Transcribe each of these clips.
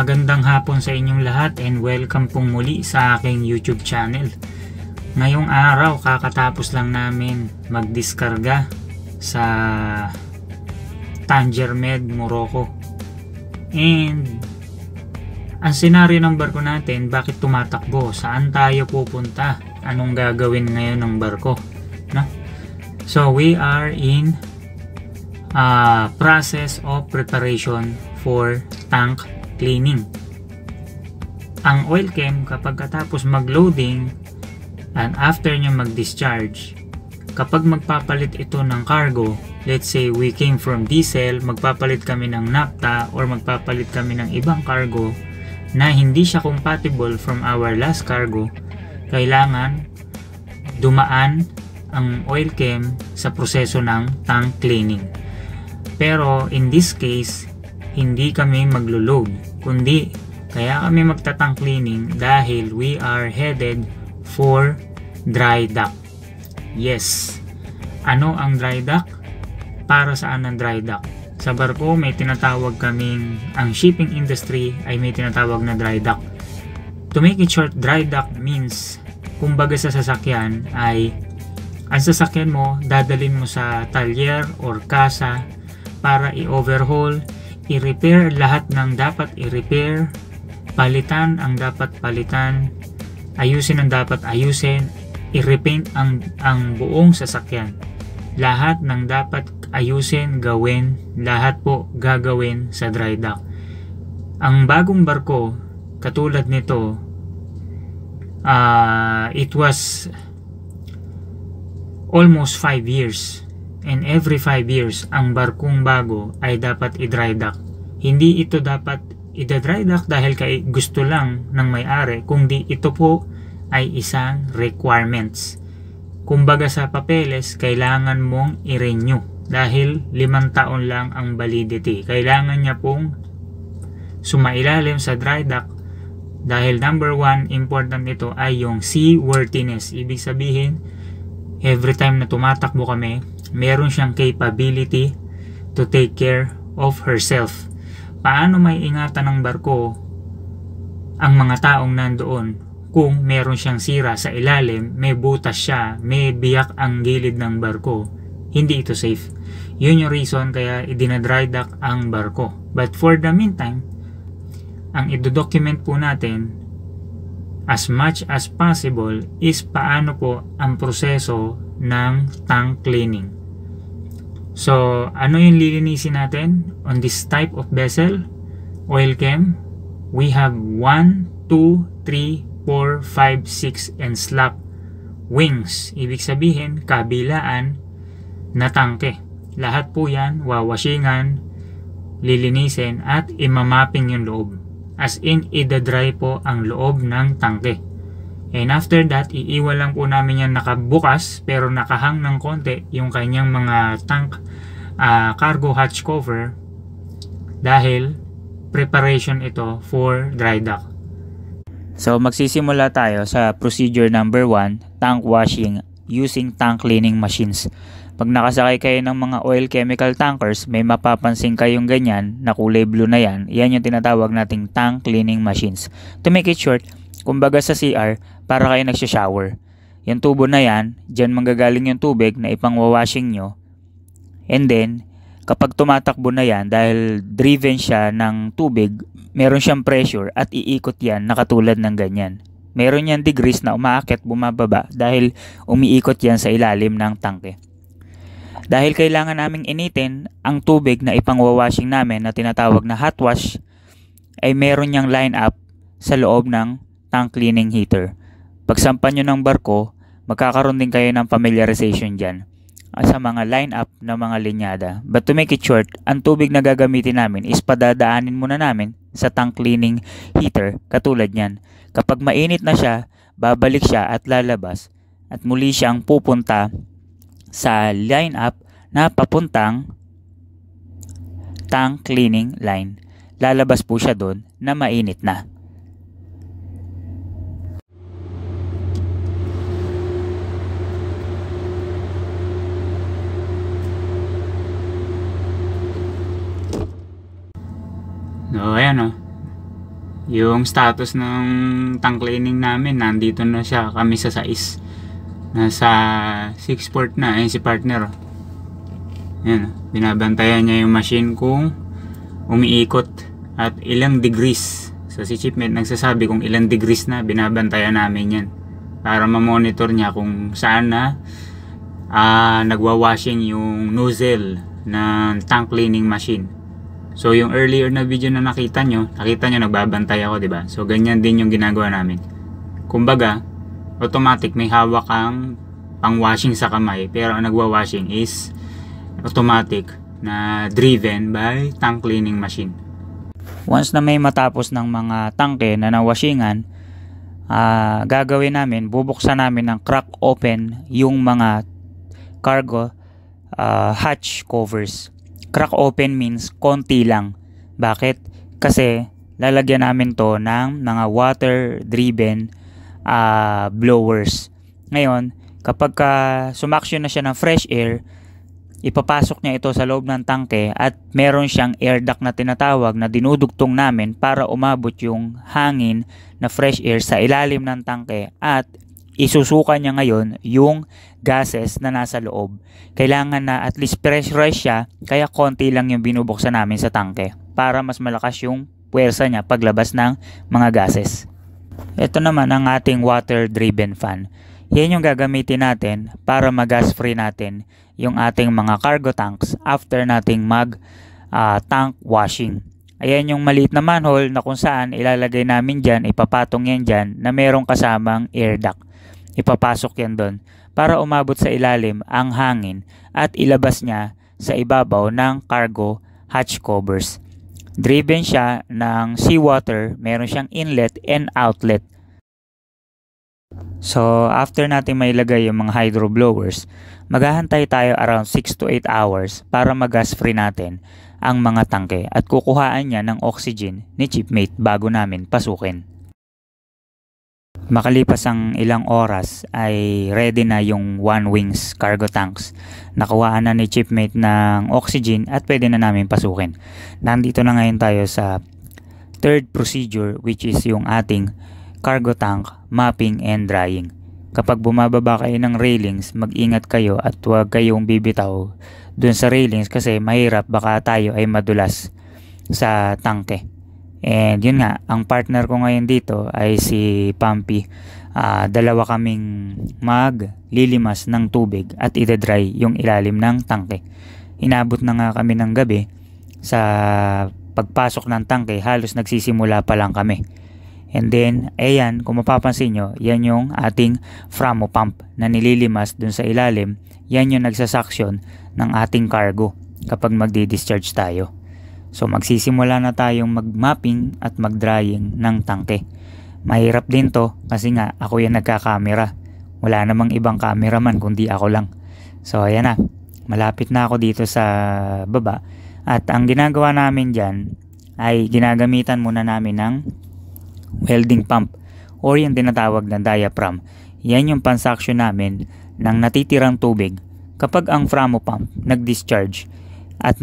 Magandang hapon sa inyong lahat and welcome pong muli sa aking YouTube channel. Ngayong araw kakatapos lang namin magdiskarga sa Tangermed, Morocco. And ang senaryo ng barko natin, bakit tumatakbo? Saan tayo pupunta? Anong gagawin ngayon ng barko? No? So we are in process of preparation for tank cleaning. Ang oil chem, kapag katapos mag-loading and after nyo mag-discharge, kapag magpapalit ito ng cargo, let's say we came from diesel, magpapalit kami ng naphtha or magpapalit kami ng ibang cargo na hindi siya compatible from our last cargo, kailangan dumaan ang oil chem sa proseso ng tank cleaning. Pero in this case, hindi kami maglo-load, kundi kaya kami magta-tank cleaning dahil we are headed for dry dock. Yes. Ano ang dry dock? Para saan ang dry dock? Sa barko may tinatawag kaming, ang shipping industry ay may tinatawag na dry dock. To make it short, dry dock means, kumbaga sa sasakyan ay, ang sasakyan mo, dadalhin mo sa talyer or kasa para i-overhaul, i-repair lahat ng dapat i-repair, palitan ang dapat palitan, ayusin ang dapat ayusin, i-repaint ang buong sasakyan. Lahat ng dapat ayusin, gawin, lahat po gagawin sa dry dock. Ang bagong barko, katulad nito, it was almost 5 years. And every 5 years, ang barkong bago ay dapat i-dry dock. Hindi ito dapat i-dry dock dahil gusto lang ng may-ari, kundi ito po ay isang requirements. Kumbaga sa papeles, kailangan mong i-renew dahil 5 taon lang ang validity. Kailangan niya pong sumailalim sa dry dock dahil number 1, important ito ay yung seaworthiness. Ibig sabihin, every time na tumatakbo kami, meron siyang capability to take care of herself. Paano may ingatan ng barko ang mga taong nandoon kung meron siyang sira sa ilalim, may butas siya, may biyak ang gilid ng barko? Hindi ito safe. Yun yung reason kaya idinadry dock ang barko. But for the meantime, ang idodocument po natin as much as possible is paano po ang proseso ng tank cleaning. So, ano yung lilinisin natin on this type of vessel? Oil chem. We have 1, 2, 3, 4, 5, 6 and slap wings. Ibig sabihin, kabilaan na tangke. Lahat po yan, wawashingan, lilinisin at imamapping yung loob. As in, idadry po ang loob ng tangke. And after that, iiwan lang po namin yan nakabukas pero nakahang ng konti yung kanyang mga tank cargo hatch cover dahil preparation ito for dry dock. So magsisimula tayo sa procedure number 1, tank washing using tank cleaning machines. Pag nakasakay kayo ng mga oil chemical tankers, may mapapansin kayong ganyan na kulay blue na yan. Yan yung tinatawag nating tank cleaning machines. To make it short, kumbaga sa CR, para kayo nagsha-shower. Yung tubo na yan, dyan manggagaling yung tubig na ipang-washing nyo. And then, kapag tumatakbo na yan, dahil driven siya ng tubig, meron siyang pressure at iikot yan na katulad ng ganyan. Meron yan degrees na umaakit, bumababa dahil umiikot yan sa ilalim ng tangke. Dahil kailangan naming initin ang tubig na ipang-washing namin na tinatawag na hot wash, ay meron niyang line up sa loob ng tank cleaning heater. Pagsampan nyo ng barko, magkakaroon din kayo ng familiarization dyan sa mga line-up na mga linyada. But to make it short, ang tubig na gagamitin namin is padadaanin muna namin sa tank cleaning heater katulad nyan. Kapag mainit na siya, babalik siya at lalabas at muli siyang pupunta sa line-up na papuntang tank cleaning line. Lalabas po siya doon na mainit na. So, ayan o. Yung status ng tank cleaning namin, nandito na siya, kami sa 6. Nasa 6 port na, ayun si partner. Ayan, binabantayan niya yung machine kung umiikot at ilang degrees. So si Chipmate nagsasabi kung ilang degrees na, binabantayan namin yan. Para ma-monitor niya kung saan na nagwa-washing yung nozzle ng tank cleaning machine. So yung earlier na video na nakita nyo nagbabantay ako, diba? So ganyan din yung ginagawa namin. Kumbaga, automatic may hawak kang pang washing sa kamay, pero ang nagwa-washing is automatic na driven by tank cleaning machine. Once na may matapos ng mga tangke na nawashingan, gagawin namin, bubuksan namin ng crack open yung mga cargo hatch covers. Crack open means konti lang. Bakit? Kasi lalagyan namin to ng mga water driven blowers. Ngayon, kapag sumaksyon na siya ng fresh air, ipapasok niya ito sa loob ng tangke at meron siyang air duct na tinatawag na dinudugtong namin para umabot yung hangin na fresh air sa ilalim ng tangke at isusuka niya ngayon yung gases na nasa loob. Kailangan na at least pressurized siya, kaya konti lang yung binubuksan namin sa tangke para mas malakas yung puwersa niya paglabas ng mga gases. Ito naman ang ating water driven fan. Yan yung gagamitin natin para mag-gas free natin yung ating mga cargo tanks after nating mag tank washing. Ayan yung maliit na manhole na kung saan ilalagay namin dyan, ipapatong yan dyan na merong kasamang air duct. Ipapasok yan doon para umabot sa ilalim ang hangin at ilabas niya sa ibabaw ng cargo hatch covers. Driven siya ng seawater, meron siyang inlet and outlet. So after natin mailagay yung mga hydro blowers, maghahantay tayo around 6 to 8 hours para mag-gas free natin ang mga tangke at kukuhaan niya ng oxygen ni Chipmate bago namin pasukin. Makalipas ang ilang oras ay ready na yung one wings cargo tanks. Nakuhaan na ni Chipmate ng oxygen at pwede na namin pasukin. Nandito na ngayon tayo sa third procedure, which is yung ating cargo tank mapping and drying. Kapag bumababa kayo ng railings, mag-ingat kayo at huwag kayong bibitaw dun sa railings kasi mahirap, baka tayo ay madulas sa tangke. And yun nga, ang partner ko ngayon dito ay si Pampy. Dalawa kaming maglilimas ng tubig at i-dry yung ilalim ng tangke. Inabot na nga kami ng gabi. Sa pagpasok ng tangke, halos nagsisimula pa lang kami. And then, ayan, kung mapapansin nyo, yan yung ating Framo pump na nililimas dun sa ilalim. Yan yung nagsasaksyon ng ating cargo kapag magdi-discharge tayo. So magsisimula na tayong mag-mapping at mag-drying ng tangke. Mahirap din to kasi nga ako yung nagka-camera. Wala namang ibang cameraman kundi ako lang. So ayan na, malapit na ako dito sa baba. At ang ginagawa namin dyan ay ginagamitan muna namin ng welding pump or yung tinatawag na diaphragm. Yan yung pansuction namin ng natitirang tubig kapag ang Framo pump nag-discharge at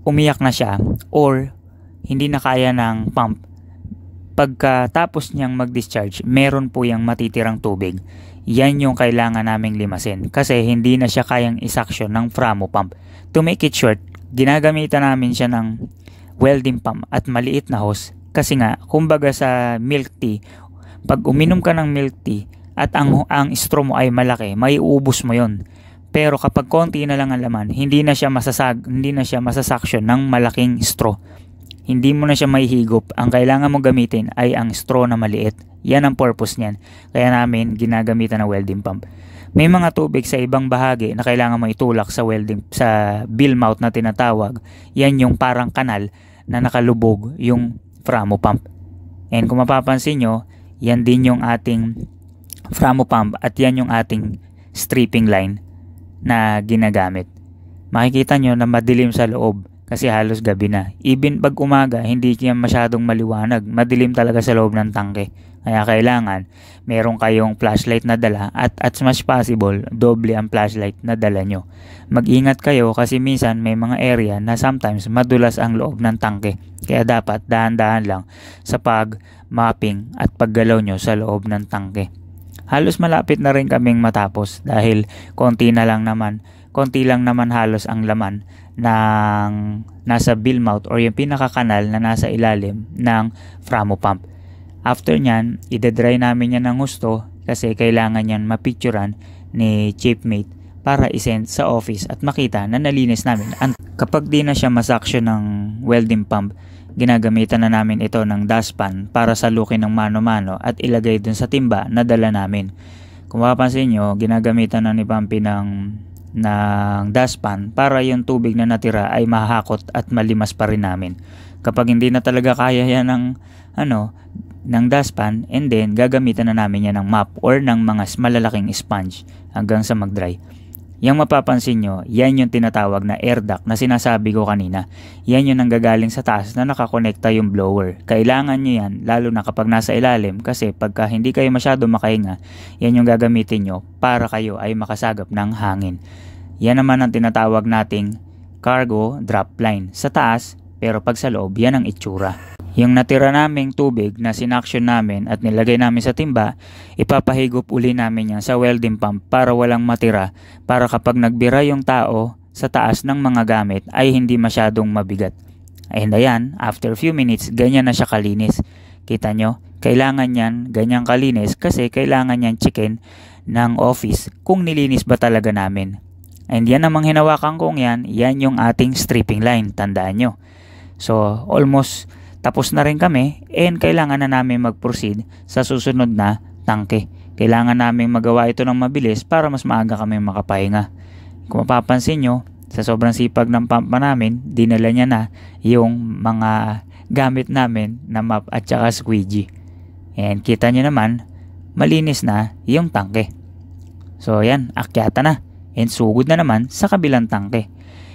umiyak na siya or hindi na kaya ng pump. Pagkatapos niyang mag-discharge, meron po yung matitirang tubig. Yan yung kailangan naming limasin kasi hindi na siya kayang isaksyon ng Framo pump. To make it short, ginagamitan namin siya ng welding pump at maliit na hose kasi nga, kumbaga sa milk tea, pag uminom ka ng milk tea at ang straw mo ay malaki, may uubos mo yon. Pero kapag konti na lang ang laman, hindi na siya masasaksyon ng malaking straw. Hindi mo na siya mahihigop. Ang kailangan mo gamitin ay ang straw na maliit. Yan ang purpose niyan. Kaya namin ginagamitan ng welding pump. May mga tubig sa ibang bahagi na kailangan mo itulak sa bill mouth na tinatawag. Yan yung parang kanal na nakalubog yung Framo pump. And kung mapapansin nyo, yan din yung ating Framo pump at yan yung ating stripping line na ginagamit. Makikita nyo na madilim sa loob kasi halos gabi na. Even pag umaga, hindi yan masyadong maliwanag. Madilim talaga sa loob ng tangke. Kaya kailangan meron kayong flashlight na dala at as much possible, doble ang flashlight na dala nyo. Mag-ingat kayo kasi minsan may mga area na sometimes madulas ang loob ng tangke. Kaya dapat dahan-dahan lang sa pag-mapping at paggalaw nyo sa loob ng tangke. Halos malapit na rin kaming matapos dahil konti lang naman halos ang laman ng nasa bill mouth or yung pinakakanal na nasa ilalim ng Framo pump. After nyan, idadry namin yan ng gusto kasi kailangan yan mapicturan ni Chipmate para isend sa office at makita na nalinis namin. Kapag di na siya masaksyon ng welding pump, ginagamitan na namin ito ng dustpan para salukin ng mano-mano at ilagay dun sa timba na dala namin. Kung mapapansin nyo, ginagamitan na ni Pampi ng dustpan para yung tubig na natira ay mahakot at malimas pa rin namin. Kapag hindi na talaga kaya yan ng dustpan, and then gagamitan na namin yan ng mop or ng mga malalaking sponge hanggang sa mag-dry. Yang mapapansin nyo, yan yung tinatawag na air duct na sinasabi ko kanina. Yan yung nanggagaling sa taas na nakakonekta yung blower. Kailangan nyo yan lalo na kapag nasa ilalim kasi pagka hindi kayo masyado makahinga, yan yung gagamitin nyo para kayo ay makasagap ng hangin. Yan naman ang tinatawag nating cargo drop line sa taas, pero pag sa loob yan ang itsura. Yung natira naming tubig na sinaksyon namin at nilagay namin sa timba, ipapahigop uli namin yan sa welding pump para walang matira, para kapag nagbira yung tao sa taas ng mga gamit ay hindi masyadong mabigat. And ayan, after few minutes, ganyan na siya kalinis. Kita nyo, kailangan yan ganyang kalinis kasi kailangan yan checkin ng office kung nilinis ba talaga namin. And yan namang hinawakan kong yan yung ating stripping line, tandaan nyo. So almost tapos na rin kami and kailangan na namin mag-proceed sa susunod na tangke. Kailangan namin magawa ito ng mabilis para mas maaga kami makapahinga. Kung mapapansin nyo, sa sobrang sipag ng pump namin, dinala niya na yung mga gamit namin na mop at saka squeegee. And kita nyo naman, malinis na yung tangke. So yan, akyata na. And sugod na naman sa kabilang tangke.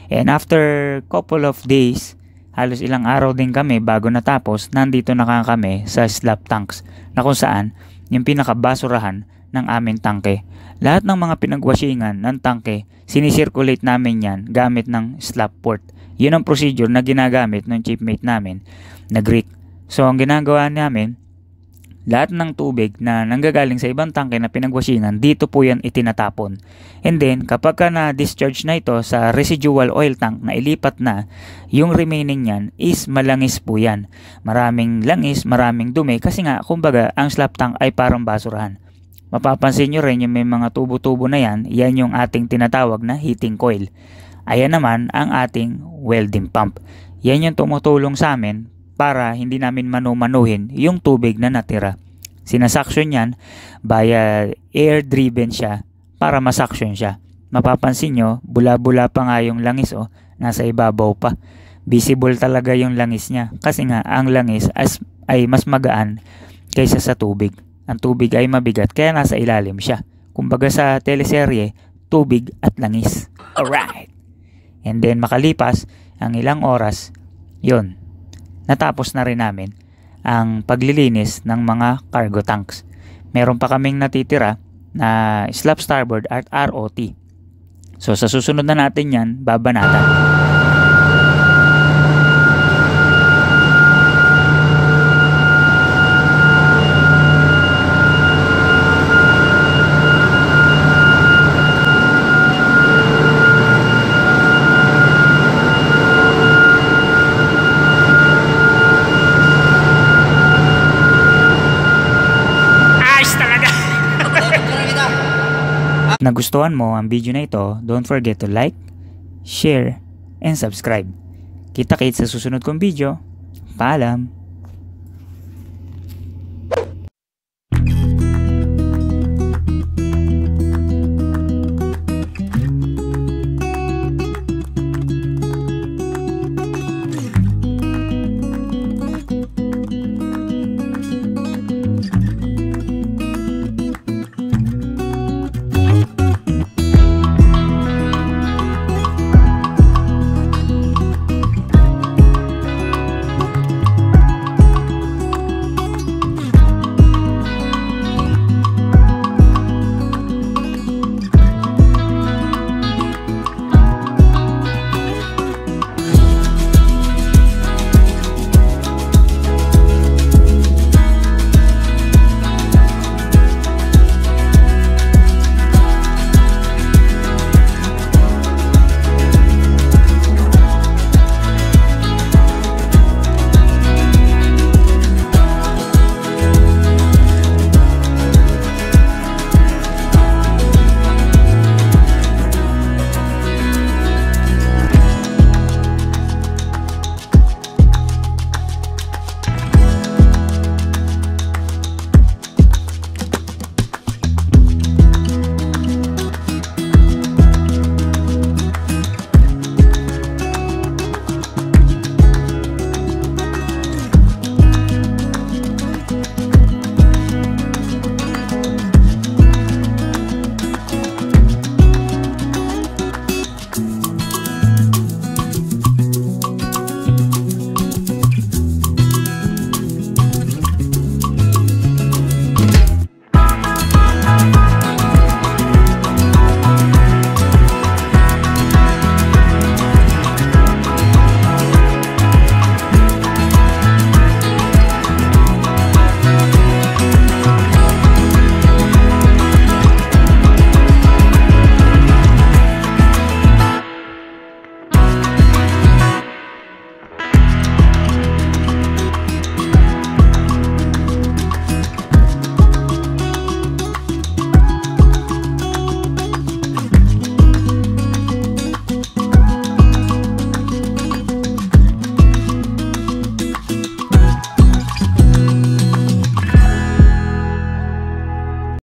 And after couple of days, halos ilang araw din kami bago natapos, nandito na kami sa slab tanks na kung saan yung pinakabasurahan ng aming tangke. Lahat ng mga pinagwashingan ng tangke, sinisirculate namin yan gamit ng slab port. Yun ang procedure na ginagamit ng Chipmate namin na Greek. So ang ginagawa namin, lahat ng tubig na nanggagaling sa ibang tangke na pinagwashingan, dito po yan itinatapon. And then, kapag na-discharge na ito sa residual oil tank na ilipat na, yung remaining yan is malangis po yan. Maraming langis, maraming dumi, kasi nga, kumbaga, ang slab tank ay parang basurahan. Mapapansin nyo rin yung may mga tubo-tubo na yan, yan yung ating tinatawag na heating coil. Ayan naman ang ating welding pump. Yan yung tumutulong sa amin para hindi namin manumanuhin yung tubig na natira. Sinasaksyon yan via air-driven siya para masaksyon siya. Mapapansin nyo, bula-bula pa nga yung langis nasa ibabaw pa. Visible talaga yung langis niya kasi nga ang langis ay mas magaan kaysa sa tubig. Ang tubig ay mabigat kaya nasa ilalim siya. Kumbaga sa teleserye, tubig at langis. Alright! And then makalipas ang ilang oras, yun, natapos na rin namin ang paglilinis ng mga cargo tanks. Meron pa kaming natitira na slab starboard at ROT. So sa susunod na natin yan, babanatan. Nagustuhan mo ang video na ito, don't forget to like, share, and subscribe. Kita-kits sa susunod kong video. Paalam!